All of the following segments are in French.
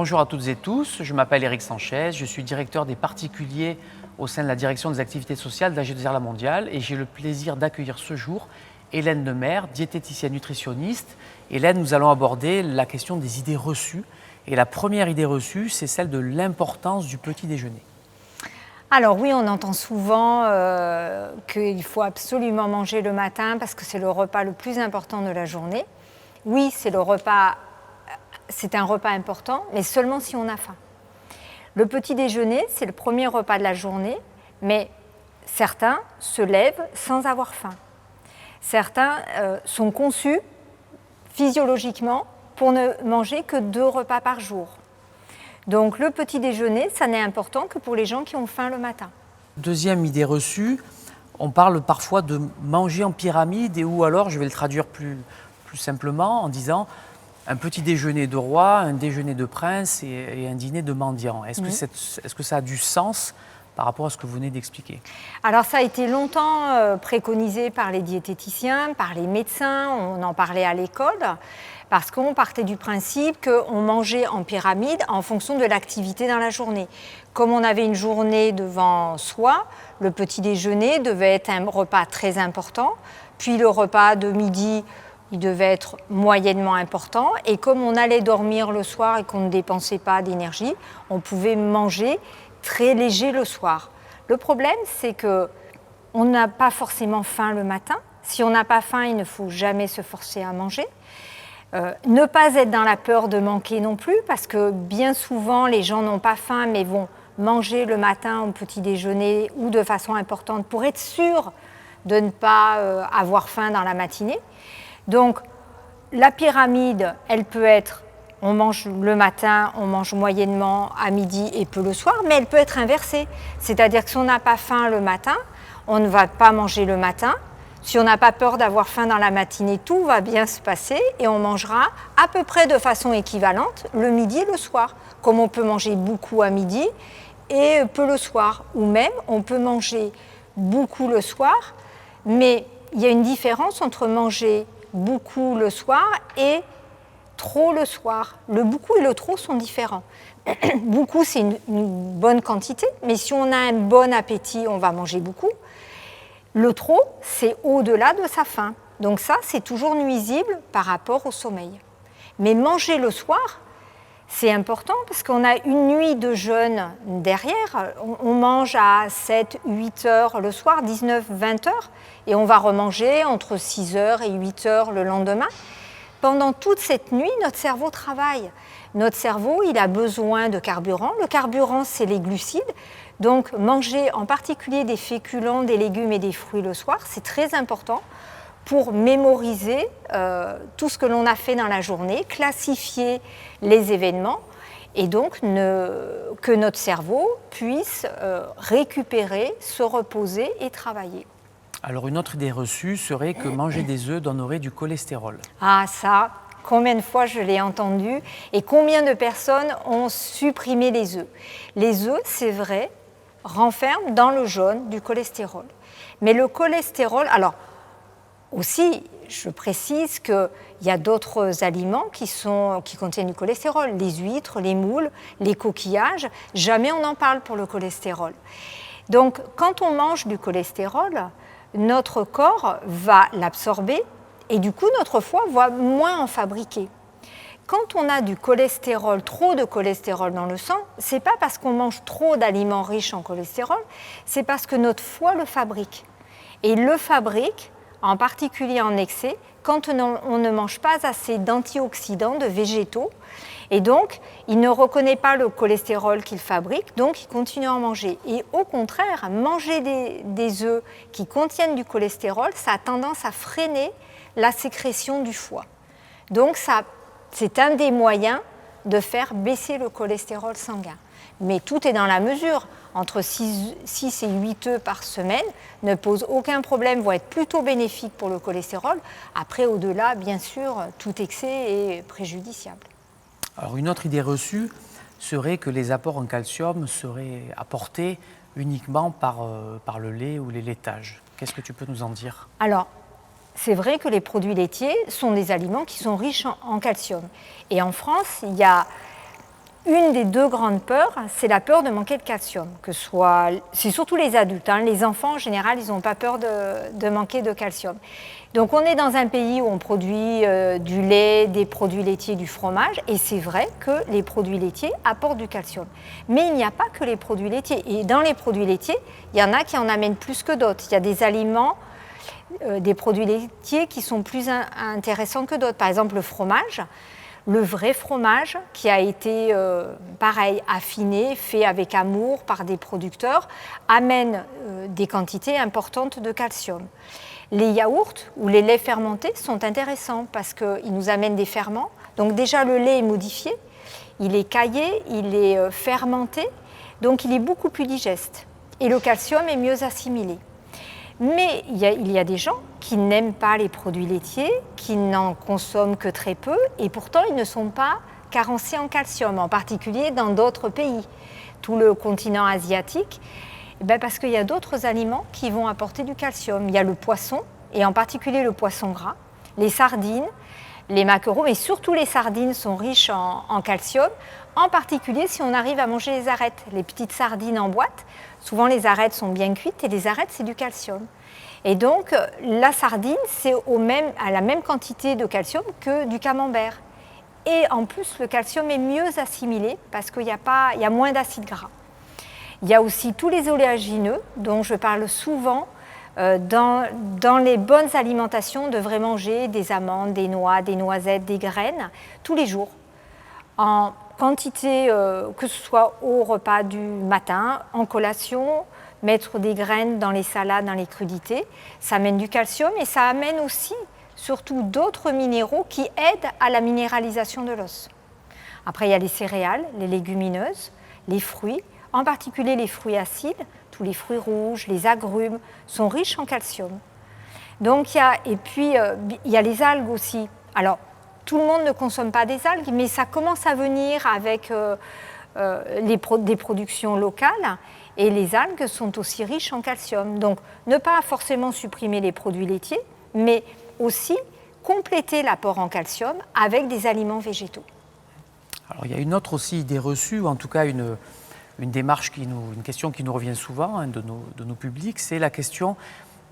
Bonjour à toutes et tous, je m'appelle Éric Sanchez, je suis directeur des particuliers au sein de la direction des activités sociales d'AG2R La Mondiale et j'ai le plaisir d'accueillir ce jour Hélène Lemaire, diététicienne nutritionniste. Hélène, nous allons aborder la question des idées reçues. Et la première idée reçue, c'est celle de l'importance du petit déjeuner. Alors oui, on entend souvent qu'il faut absolument manger le matin parce que c'est le repas le plus important de la journée. Oui, c'est un repas important, mais seulement si on a faim. Le petit déjeuner, c'est le premier repas de la journée, mais certains se lèvent sans avoir faim. Certains sont conçus physiologiquement pour ne manger que 2 repas par jour. Donc le petit déjeuner, ça n'est important que pour les gens qui ont faim le matin. Deuxième idée reçue, on parle parfois de manger en pyramide ou alors, je vais le traduire plus simplement en disant un petit déjeuner de roi, un déjeuner de prince et un dîner de mendiant. Est-ce que ça a du sens par rapport à ce que vous venez d'expliquer? Alors ça a été longtemps préconisé par les diététiciens, par les médecins, on en parlait à l'école, parce qu'on partait du principe qu'on mangeait en pyramide en fonction de l'activité dans la journée. Comme on avait une journée devant soi, le petit déjeuner devait être un repas très important, puis le repas de midi, il devait être moyennement important, et comme on allait dormir le soir et qu'on ne dépensait pas d'énergie, on pouvait manger très léger le soir. Le problème, c'est qu'on n'a pas forcément faim le matin. Si on n'a pas faim, il ne faut jamais se forcer à manger. Ne pas être dans la peur de manquer non plus, parce que bien souvent, les gens n'ont pas faim, mais vont manger le matin au petit déjeuner ou de façon importante pour être sûr de ne pas avoir faim dans la matinée. Donc, la pyramide, elle peut être on mange le matin, on mange moyennement à midi et peu le soir, mais elle peut être inversée. C'est-à-dire que si on n'a pas faim le matin, on ne va pas manger le matin. Si on n'a pas peur d'avoir faim dans la matinée, tout va bien se passer et on mangera à peu près de façon équivalente le midi et le soir. Comme on peut manger beaucoup à midi et peu le soir. Ou même, on peut manger beaucoup le soir, mais il y a une différence entre manger beaucoup le soir et trop le soir. Le beaucoup et le trop sont différents. Beaucoup, c'est une bonne quantité, mais si on a un bon appétit, on va manger beaucoup. Le trop, c'est au-delà de sa faim. Donc ça, c'est toujours nuisible par rapport au sommeil. Mais manger le soir, c'est important parce qu'on a une nuit de jeûne derrière. On mange à 7, 8 heures le soir, 19, 20 heures, et on va remanger entre 6 heures et 8 heures le lendemain. Pendant toute cette nuit, notre cerveau travaille. Notre cerveau, il a besoin de carburant. Le carburant, c'est les glucides. Donc, manger en particulier des féculents, des légumes et des fruits le soir, c'est très important pour mémoriser tout ce que l'on a fait dans la journée, classifier les événements et donc que notre cerveau puisse récupérer, se reposer et travailler. Alors une autre idée reçue serait que manger des œufs donnerait du cholestérol. Ah ça, combien de fois je l'ai entendu et combien de personnes ont supprimé les œufs. Les œufs, c'est vrai, renferment dans le jaune du cholestérol. Mais le cholestérol, alors aussi, je précise qu'il y a d'autres aliments qui contiennent du cholestérol, les huîtres, les moules, les coquillages, jamais on n'en parle pour le cholestérol. Donc quand on mange du cholestérol, notre corps va l'absorber et du coup notre foie va moins en fabriquer. Quand on a du cholestérol, trop de cholestérol dans le sang, c'est pas parce qu'on mange trop d'aliments riches en cholestérol, c'est parce que notre foie le fabrique. Et il le fabrique, en particulier en excès, quand on ne mange pas assez d'antioxydants, de végétaux, et donc il ne reconnaît pas le cholestérol qu'il fabrique, donc il continue à en manger. Et au contraire, manger des œufs qui contiennent du cholestérol, ça a tendance à freiner la sécrétion du foie. Donc c'est un des moyens de faire baisser le cholestérol sanguin. Mais tout est dans la mesure. Entre 6 et 8 œufs par semaine ne pose aucun problème, vont être plutôt bénéfiques pour le cholestérol. Après, au-delà, bien sûr, tout excès est préjudiciable. Alors une autre idée reçue serait que les apports en calcium seraient apportés uniquement par le lait ou les laitages. Qu'est-ce que tu peux nous en dire? Alors, c'est vrai que les produits laitiers sont des aliments qui sont riches en calcium. Et en France, il y a une des deux grandes peurs, c'est la peur de manquer de calcium. C'est surtout les adultes. Les enfants, en général, ils n'ont pas peur de manquer de calcium. Donc, on est dans un pays où on produit du lait, des produits laitiers, du fromage. Et c'est vrai que les produits laitiers apportent du calcium. Mais il n'y a pas que les produits laitiers. Et dans les produits laitiers, il y en a qui en amènent plus que d'autres. Il y a des aliments, des produits laitiers qui sont plus intéressants que d'autres. Par exemple, le fromage. Le vrai fromage qui a été, pareil, affiné, fait avec amour par des producteurs, amène des quantités importantes de calcium. Les yaourts ou les laits fermentés sont intéressants parce qu'ils nous amènent des ferments. Donc déjà, le lait est modifié, il est caillé, il est fermenté, donc il est beaucoup plus digeste. Et le calcium est mieux assimilé. Mais il y a des gens qui n'aiment pas les produits laitiers, qui n'en consomment que très peu, et pourtant ils ne sont pas carencés en calcium, en particulier dans d'autres pays, tout le continent asiatique, parce qu'il y a d'autres aliments qui vont apporter du calcium. Il y a le poisson, et en particulier le poisson gras, les sardines, les maquereaux, mais surtout les sardines sont riches en calcium, en particulier si on arrive à manger les arêtes, les petites sardines en boîte. Souvent, les arêtes sont bien cuites et les arêtes, c'est du calcium. Et donc, la sardine, c'est à la même quantité de calcium que du camembert. Et en plus, le calcium est mieux assimilé parce qu'il y a moins d'acides gras. Il y a aussi tous les oléagineux dont je parle souvent. Dans les bonnes alimentations, on devrait manger des amandes, des noix, des noisettes, des graines tous les jours. En quantité, que ce soit au repas du matin, en collation, mettre des graines dans les salades, dans les crudités, ça amène du calcium et ça amène aussi, surtout d'autres minéraux qui aident à la minéralisation de l'os. Après, il y a les céréales, les légumineuses, les fruits, en particulier les fruits acides, tous les fruits rouges, les agrumes sont riches en calcium. Donc, il y a les algues aussi. Alors, tout le monde ne consomme pas des algues, mais ça commence à venir avec des productions locales. Et les algues sont aussi riches en calcium. Donc, ne pas forcément supprimer les produits laitiers, mais aussi compléter l'apport en calcium avec des aliments végétaux. Alors, il y a une autre aussi idée reçue, ou en tout cas une démarche, une question qui nous revient souvent de nos publics, c'est la question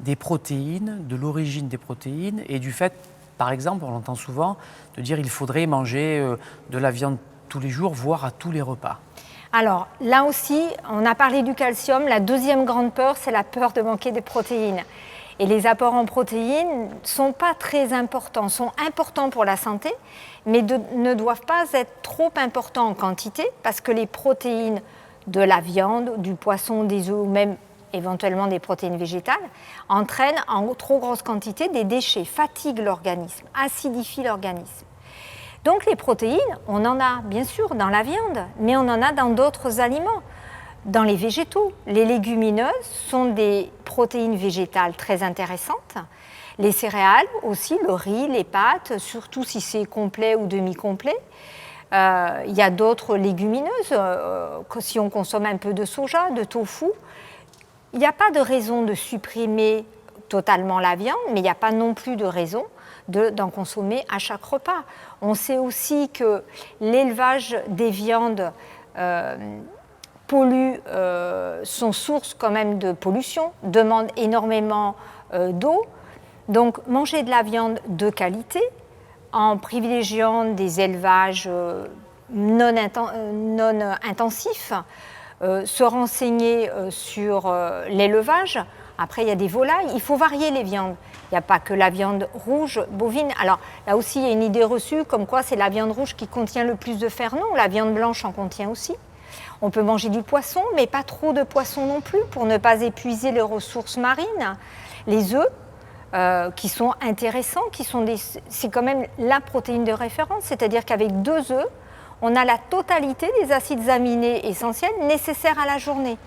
des protéines, de l'origine des protéines et du fait, par exemple, on l'entend souvent, de dire qu'il faudrait manger de la viande tous les jours, voire à tous les repas. Alors là aussi, on a parlé du calcium. La deuxième grande peur, c'est la peur de manquer de protéines. Et les apports en protéines ne sont pas très importants, sont importants pour la santé, mais ne doivent pas être trop importants en quantité parce que les protéines de la viande, du poisson, des œufs ou même éventuellement des protéines végétales entraînent en trop grosse quantité des déchets, fatiguent l'organisme, acidifient l'organisme. Donc les protéines, on en a bien sûr dans la viande, mais on en a dans d'autres aliments. Dans les végétaux, les légumineuses sont des protéines végétales très intéressantes. Les céréales aussi, le riz, les pâtes, surtout si c'est complet ou demi-complet. Il y a d'autres légumineuses, si on consomme un peu de soja, de tofu. Il n'y a pas de raison de supprimer totalement la viande, mais il n'y a pas non plus de raison d'en consommer à chaque repas. On sait aussi que l'élevage des viandes pollue, sont source quand même de pollution, demande énormément d'eau. Donc manger de la viande de qualité en privilégiant des élevages non intensifs, se renseigner sur l'élevage. Après, il y a des volailles. Il faut varier les viandes. Il n'y a pas que la viande rouge bovine. Alors là aussi, il y a une idée reçue comme quoi c'est la viande rouge qui contient le plus de fer. Non, la viande blanche en contient aussi. On peut manger du poisson, mais pas trop de poisson non plus pour ne pas épuiser les ressources marines. Les œufs, qui sont intéressants, c'est quand même la protéine de référence, c'est-à-dire qu'avec 2 œufs, on a la totalité des acides aminés essentiels nécessaires à la journée.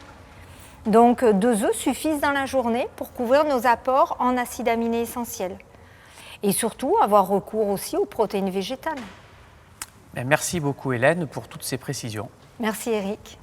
Donc 2 œufs suffisent dans la journée pour couvrir nos apports en acides aminés essentiels. Et surtout, avoir recours aussi aux protéines végétales. Merci beaucoup Hélène pour toutes ces précisions. Merci Eric.